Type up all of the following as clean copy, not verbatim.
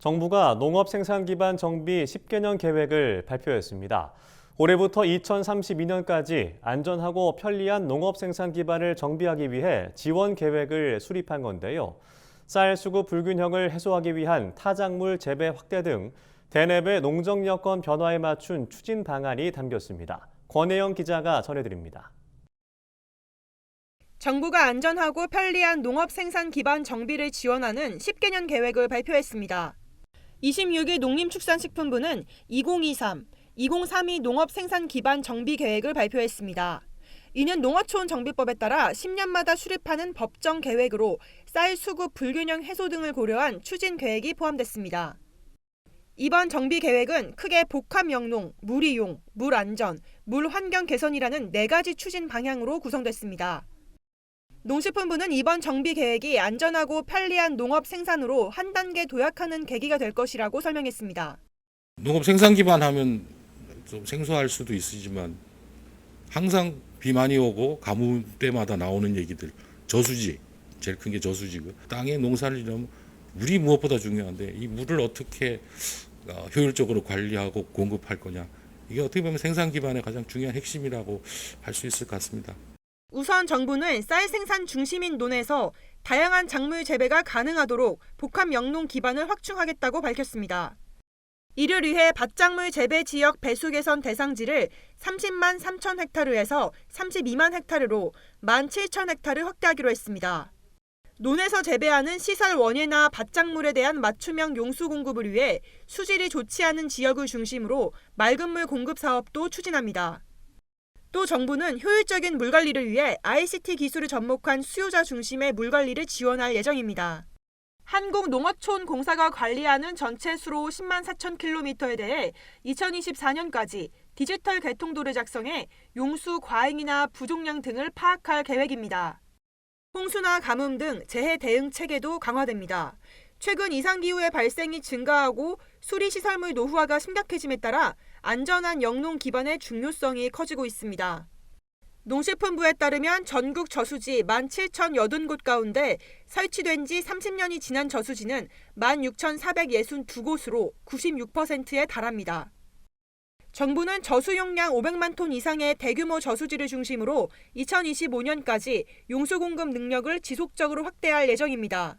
정부가 농업 생산 기반 정비 10개년 계획을 발표했습니다. 올해부터 2032년까지 안전하고 편리한 농업 생산 기반을 정비하기 위해 지원 계획을 수립한 건데요. 쌀 수급 불균형을 해소하기 위한 타작물 재배 확대 등 대내배 농정 여건 변화에 맞춘 추진 방안이 담겼습니다. 권혜영 기자가 전해드립니다. 정부가 안전하고 편리한 농업 생산 기반 정비를 지원하는 10개년 계획을 발표했습니다. 26일 농림축산식품부는 2023, 2032 농업 생산 기반 정비 계획을 발표했습니다. 이는 농어촌 정비법에 따라 10년마다 수립하는 법정 계획으로 쌀 수급 불균형 해소 등을 고려한 추진 계획이 포함됐습니다. 이번 정비 계획은 크게 복합 영농, 물 이용, 물 안전, 물 환경 개선이라는 4가지 추진 방향으로 구성됐습니다. 농식품부는 이번 정비 계획이 안전하고 편리한 농업 생산으로 한 단계 도약하는 계기가 될 것이라고 설명했습니다. 농업 생산 기반 하면 좀 생소할 수도 있으지만 항상 비 많이 오고 가뭄 때마다 나오는 얘기들, 저수지, 제일 큰 게 저수지고, 땅에 농사를 지으려면 물이 무엇보다 중요한데 이 물을 어떻게 효율적으로 관리하고 공급할 거냐, 이게 어떻게 보면 생산 기반의 가장 중요한 핵심이라고 할 수 있을 것 같습니다. 우선 정부는 쌀 생산 중심인 논에서 다양한 작물 재배가 가능하도록 복합 영농 기반을 확충하겠다고 밝혔습니다. 이를 위해 밭작물 재배 지역 배수 개선 대상지를 30만 3천 헥타르에서 32만 헥타르로 17,000헥타르 확대하기로 했습니다. 논에서 재배하는 시설 원예나 밭작물에 대한 맞춤형 용수 공급을 위해 수질이 좋지 않은 지역을 중심으로 맑은 물 공급 사업도 추진합니다. 또 정부는 효율적인 물관리를 위해 ICT 기술을 접목한 수요자 중심의 물관리를 지원할 예정입니다. 한국농어촌공사가 관리하는 전체 수로 10만 4천 킬로미터에 대해 2024년까지 디지털 개통도를 작성해 용수 과잉이나 부족량 등을 파악할 계획입니다. 홍수나 가뭄 등 재해 대응 체계도 강화됩니다. 최근 이상기후의 발생이 증가하고 수리시설물 노후화가 심각해짐에 따라 안전한 영농 기반의 중요성이 커지고 있습니다. 농식품부에 따르면 전국 저수지 17,080곳 가운데 설치된 지 30년이 지난 저수지는 16,462곳으로 96%에 달합니다. 정부는 저수 용량 500만 톤 이상의 대규모 저수지를 중심으로 2025년까지 용수 공급 능력을 지속적으로 확대할 예정입니다.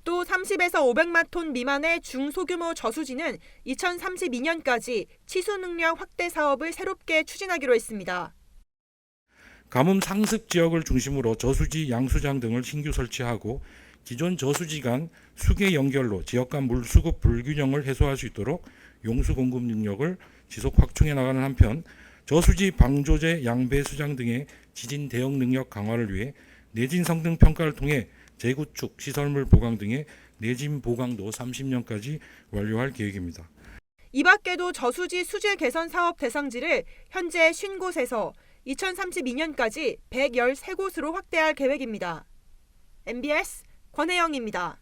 또 30에서 500만 톤 미만의 중소규모 저수지는 2032년까지 치수 능력 확대 사업을 새롭게 추진하기로 했습니다. 가뭄 상습 지역을 중심으로 저수지, 양수장 등을 신규 설치하고 기존 저수지 간 수계 연결로 지역 간 물 수급 불균형을 해소할 수 있도록 용수 공급 능력을 지속 확충해 나가는 한편, 저수지 방조제, 양배 수장 등의 지진 대응 능력 강화를 위해 내진 성능 평가를 통해 재구축, 시설물 보강 등의 내진 보강도 30년까지 완료할 계획입니다. 이 밖에도 저수지 수질 개선 사업 대상지를 현재 50곳에서 2032년까지 113곳으로 확대할 계획입니다. MBS 권혜영입니다.